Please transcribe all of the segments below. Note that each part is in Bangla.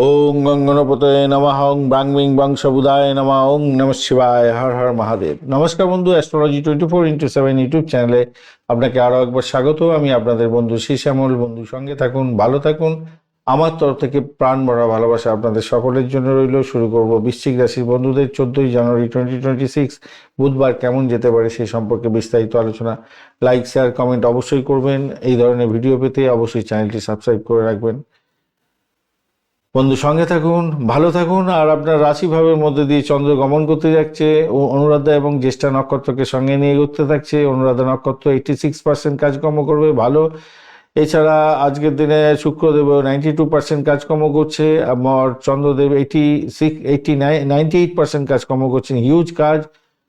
ওং গং গণপতয়ে নমঃ ওং ব্রাং বিং বং সবুদায় নমঃ ওং নমঃ শিবায় হর হর মহাদেব। নমস্কার বন্ধু, অ্যাস্ট্রোলজি 24x7 ইউটিউব চ্যানেলে আপনাকে আরও একবার স্বাগত। আমি আপনাদের বন্ধু শ্যামল। বন্ধু সঙ্গে থাকুন, ভালো থাকুন। আমার তরফ থেকে প্রাণ ভরা ভালোবাসা আপনাদের সকলের জন্য রইল। শুরু করব বৃশ্চিক রাশির বন্ধুদের 14ই জানুয়ারি 2026 বুধবার কেমন যেতে পারে সেই সম্পর্কে বিস্তারিত আলোচনা। লাইক, শেয়ার, কমেন্ট অবশ্যই করবেন। এই ধরনের ভিডিও পেতে অবশ্যই চ্যানেলটি সাবস্ক্রাইব করে রাখবেন। বন্ধু সঙ্গে থাকুন, ভালো থাকুন। আর আপনার রাশিভাবের মধ্যে দিয়ে চন্দ্র গমন করতে যাচ্ছে ও অনুরাধা এবং জ্যেষ্ঠা নক্ষত্রকে সঙ্গে নিয়ে এগোতে থাকছে। অনুরাধা নক্ষত্র 86% কাজকর্ম করবে, ভালো। এছাড়া আজকের দিনে শুক্রদেব 92% কাজকর্ম করছে, আর চন্দ্রদেব 98% কাজকর্ম করছেন, হিউজ কাজ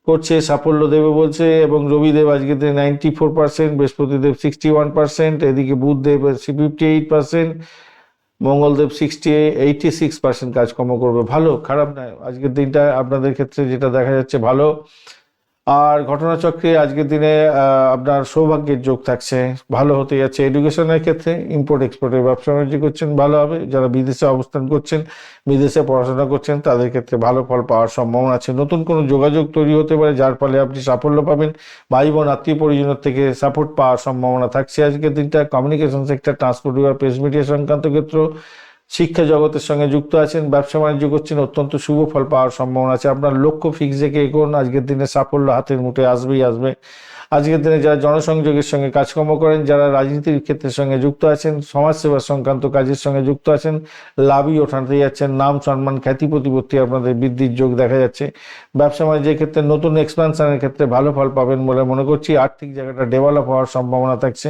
করছে, সাফল্য দেবে বলছে। এবং রবিদেব আজকের দিনে 94%, বৃহস্পতিদেব 61%, এদিকে বুধদেব 58%, মঙ্গলদেব 86% কাজকর্ম করবে, ভালো, খারাপ নয়। আজকের দিনটা আপনাদের ক্ষেত্রে যেটা দেখা যাচ্ছে ভালো। আর ঘটনাচক্রে আজকের দিনে আপনার সৌভাগ্যের যোগ থাকছে, ভালো হতে যাচ্ছে। এডুকেশনের ক্ষেত্রে ইম্পোর্ট এক্সপোর্টের ব্যবসা বাণিজ্য করছেন, ভালো হবে। যারা বিদেশে অবস্থান করছেন, বিদেশে পড়াশোনা করছেন, তাদের ক্ষেত্রে ভালো ফল পাওয়ার সম্ভাবনা আছে। নতুন কোনো যোগাযোগ তৈরি হতে পারে, যার ফলে আপনি সাফল্য পাবেন। ভাই বোন আত্মীয় পরিজনের থেকে সাপোর্ট পাওয়ার সম্ভাবনা থাকছে আজকের দিনটা। কমিউনিকেশন সেক্টর, ট্রান্সপোর্ট বা প্রেস মিডিয়া সংক্রান্ত ক্ষেত্র, শিক্ষা জগতের সঙ্গে যুক্ত আছেন, ব্যবসা বাণিজ্য করছেন, অত্যন্ত শুভ ফল পাওয়ার সম্ভাবনা আছে। আপনার লক্ষ্য ফিক্স রেখে এগোন, আজকের দিনে সাফল্য হাতের মুঠে আসবেই আসবে। আজকের দিনে যারা জনসংযোগের সঙ্গে কাজকর্ম করেন, যারা রাজনীতির ক্ষেত্রের সঙ্গে যুক্ত আছেন, সমাজসেবা সংক্রান্ত কাজের সঙ্গে যুক্ত আছেন, লাভই ওঠাতে যাচ্ছেন। নাম, সম্মান, খ্যাতি, প্রতিপত্তি আপনাদের বৃদ্ধির যোগ দেখা যাচ্ছে। ব্যবসা বাণিজ্যের ক্ষেত্রে নতুন এক্সপানশনের ক্ষেত্রে ভালো ফল পাবেন বলে মনে করছি। আর্থিক জায়গাটা ডেভেলপ হওয়ার সম্ভাবনা থাকছে।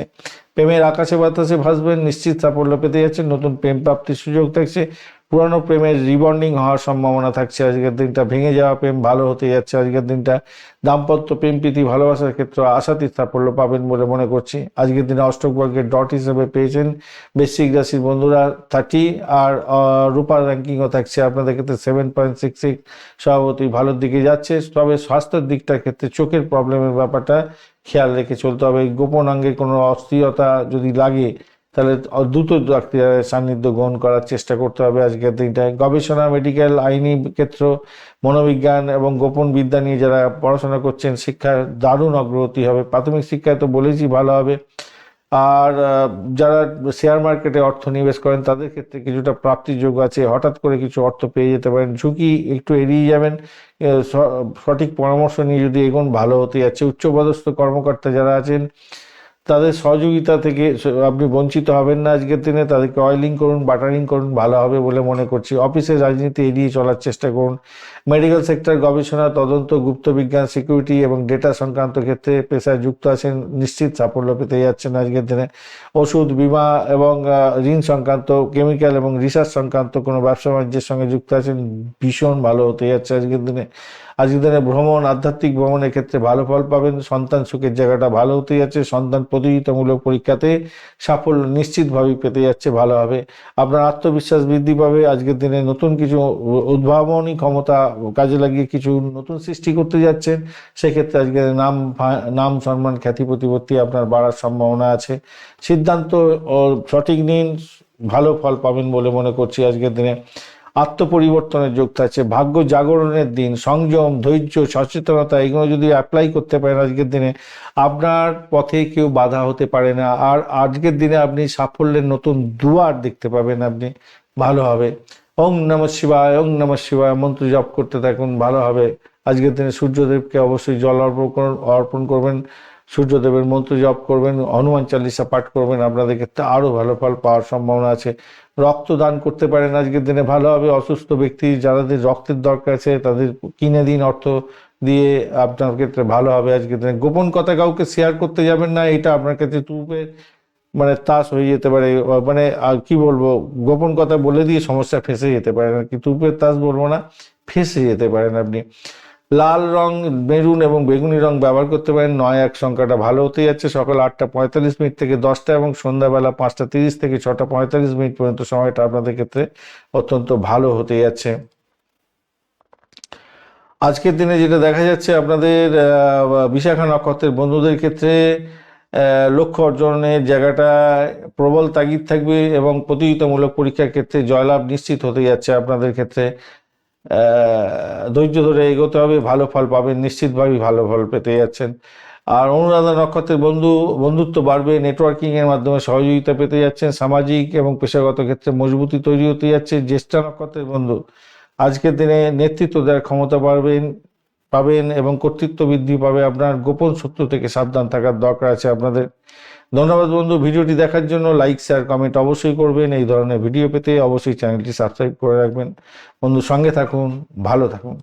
প্রেমের আকাশে বাতাসে ভাসবেন, নিশ্চিত সাফল্য পেতে যাচ্ছেন। নতুন প্রেম প্রাপ্তির সুযোগ থাকছে। পুরানো প্রেমের রিবন্ডিং হওয়ার সম্ভাবনা থাকছে আজকের দিনটা। ভেঙে যাওয়া প্রেম ভালো হতে যাচ্ছে আজকের দিনটা। দাম্পত্য, প্রেম, প্রীতি, ভালোবাসার ক্ষেত্রে আশাতীত সাফল্য পাবেন বলে মনে করছি। আজকের দিনে অষ্টক বর্গের ডট হিসেবে পেয়েছেন বৃশ্চিক রাশির বন্ধুরা 30, আর রূপার র্যাঙ্কিংও থাকছে আপনাদের ক্ষেত্রে 7.66, স্বভাবতই ভালোর দিকে যাচ্ছে। তবে স্বাস্থ্যের দিকটার ক্ষেত্রে চোখের প্রবলেমের ব্যাপারটা খেয়াল রেখে চলতে হবে। গোপন অঙ্গে কোনো অস্থিরতা যদি লাগে, তাহলে দ্রুত ডাক্তারের সান্নিধ্য গ্রহণ করার চেষ্টা করতে হবে আজকের দিনটায়। গবেষণা, মেডিকেল, আইনি ক্ষেত্র, মনোবিজ্ঞান এবং গোপন বিদ্যা নিয়ে যারা পড়াশোনা করছেন, শিক্ষার দারুণ অগ্রগতি হবে। প্রাথমিক শিক্ষায় তো বলেছি ভালো হবে। আর যারা শেয়ার মার্কেটে অর্থ নিবেশ করেন, তাদের ক্ষেত্রে কিছুটা প্রাপ্তির যোগ আছে। হঠাৎ করে কিছু অর্থ পেয়ে যেতে পারেন, ঝুঁকি একটু এড়িয়ে যাবেন। সঠিক পরামর্শ নিয়ে যদি এগোন, ভালো হতে যাচ্ছে। উচ্চপদস্থ কর্মকর্তা যারা আছেন, তাদের সহযোগিতা থেকে আপনি বঞ্চিত হবেন না আজকের দিনে। তাদেরকে অয়েলিং করুন, বাটারিং করুন, ভালো হবে বলে মনে করছি। অফিসের রাজনীতি এড়িয়ে চলার চেষ্টা করুন। মেডিকেল সেক্টর, গবেষণা, তদন্ত, গুপ্ত বিজ্ঞান, সিকিউরিটি এবং ডেটা সংক্রান্ত ক্ষেত্রে পেশায় যুক্ত আছেন, নিশ্চিত সাফল্য পেতে যাচ্ছেন আজকের দিনে। ওষুধ, বীমা এবং ঋণ সংক্রান্ত, কেমিক্যাল এবং রিসার্চ সংক্রান্ত কোনো ব্যবসা বাণিজ্যের সঙ্গে যুক্ত আছেন, ভীষণ ভালো হতে যাচ্ছে আজকের দিনে। আজকের দিনে ভ্রমণ, আধ্যাত্মিক ভ্রমণের ক্ষেত্রে ভালো ফল পাবেন। সন্তান সুখের জায়গাটা ভালো হতে যাচ্ছে। সন্তান প্রতিযোগিতামূলক পরীক্ষাতে সাফল্য নিশ্চিতভাবেই পেতে যাচ্ছে, ভালো হবে। আপনার আত্মবিশ্বাস বৃদ্ধি পাবে। আজকের দিনে নতুন কিছু উদ্ভাবনী ক্ষমতা কাজে লাগিয়ে কিছু নতুন সৃষ্টি করতে যাচ্ছেন। সেক্ষেত্রে আজকের নাম, সম্মান, খ্যাতি, প্রতিপত্তি আপনার বাড়ার সম্ভাবনা আছে। সিদ্ধান্ত সঠিক নিন, ভালো ফল পাবেন বলে মনে করছি আজকের দিনে। আত্মপরিবর্তনের যোগ থাকছে। ভাগ্য জাগরণের দিন। সংযম, ধৈর্য, সচেতনতা, এগুলো যদি অ্যাপ্লাই করতে পারেন আজকের দিনে, আপনার পথে কেউ বাধা হতে পারে না। আর আজকের দিনে আপনি সাফল্যের নতুন দুয়ার দেখতে পাবেন, আপনি ভালো হবে। ওং নমঃ শিবায়, ওং নমঃ শিবায় মন্ত্র জপ করতে থাকুন, ভালো হবে। আজকের দিনে সূর্যদেবকে অবশ্যই জল অর্পণ করবেন, সূর্যদেবের মন্ত্র জপ করবেন, হনুমান চালিসা পাঠ করবেন, আপনাদের ক্ষেত্রে আরও ভালো ফল পাওয়ার সম্ভাবনা আছে। রক্তদান করতে পারেন আজকের দিনে, ভালো হবে। অসুস্থ ব্যক্তি যাদের রক্তের দরকার আছে, তাদের কিনে দিন অর্থ দিয়ে, আপনার ক্ষেত্রে ভালো হবে আজকের দিনে। গোপন কথা কাউকে শেয়ার করতে যাবেন না, এটা আপনার কাছে তুপে তাস হয়ে যেতে পারে। আর কি বলবো, গোপন কথা বলে দিয়ে সমস্যা ফেঁসে যেতে পারেন আর কি। তুপের তাস বলবো না, ফেঁসে যেতে পারেন আপনি। লাল রং, মেরুন এবং বেগুনি রং ব্যবহার করতে পারেন। 9-1 সংখ্যাটা ভালো হতে যাচ্ছে। সকাল 8:45 থেকে 10টা এবং সন্ধ্যাবেলা 5:30 থেকে 6:45 পর্যন্ত সময়টা আপনাদের ক্ষেত্রে অত্যন্ত ভালো হতে যাচ্ছে। আজকের দিনে যেটা দেখা যাচ্ছে আপনাদের বিশাখা নক্ষত্রের বন্ধুদের ক্ষেত্রে, লক্ষ্য অর্জনের জায়গাটা প্রবল তাগিদ থাকবে এবং প্রতিযোগিতামূলক পরীক্ষার ক্ষেত্রে জয়লাভ নিশ্চিত হতে যাচ্ছে আপনাদের ক্ষেত্রে। ধৈর্য ধরে এগোতে হবে, ভালো ফল পাবেন, নিশ্চিতভাবেই ভালো ফল পেতে যাচ্ছেন। আর অনুরাধা নক্ষত্রের বন্ধুত্ব বাড়বে, নেটওয়ার্কিংয়ের মাধ্যমে সহযোগিতা পেতে যাচ্ছেন, সামাজিক এবং পেশাগত ক্ষেত্রে মজবুতি তৈরি হতে যাচ্ছে। জ্যেষ্ঠা নক্ষত্রের বন্ধু আজকের দিনে নেতৃত্ব দেওয়ার ক্ষমতা পাবেন এবং কর্তৃত্ব বৃদ্ধি পাবে। আপনার গোপন শত্রু থেকে সাবধান থাকার দরকার আছে আপনাদের। ধন্যবাদ বন্ধু, ভিডিওটি দেখার জন্য। লাইক শেয়ার কমেন্ট অবশ্যই করবেন। এই ধরনের ভিডিও পেতে অবশ্যই চ্যানেলটি সাবস্ক্রাইব করে রাখবেন। বন্ধু সঙ্গে থাকুন, ভালো থাকুন।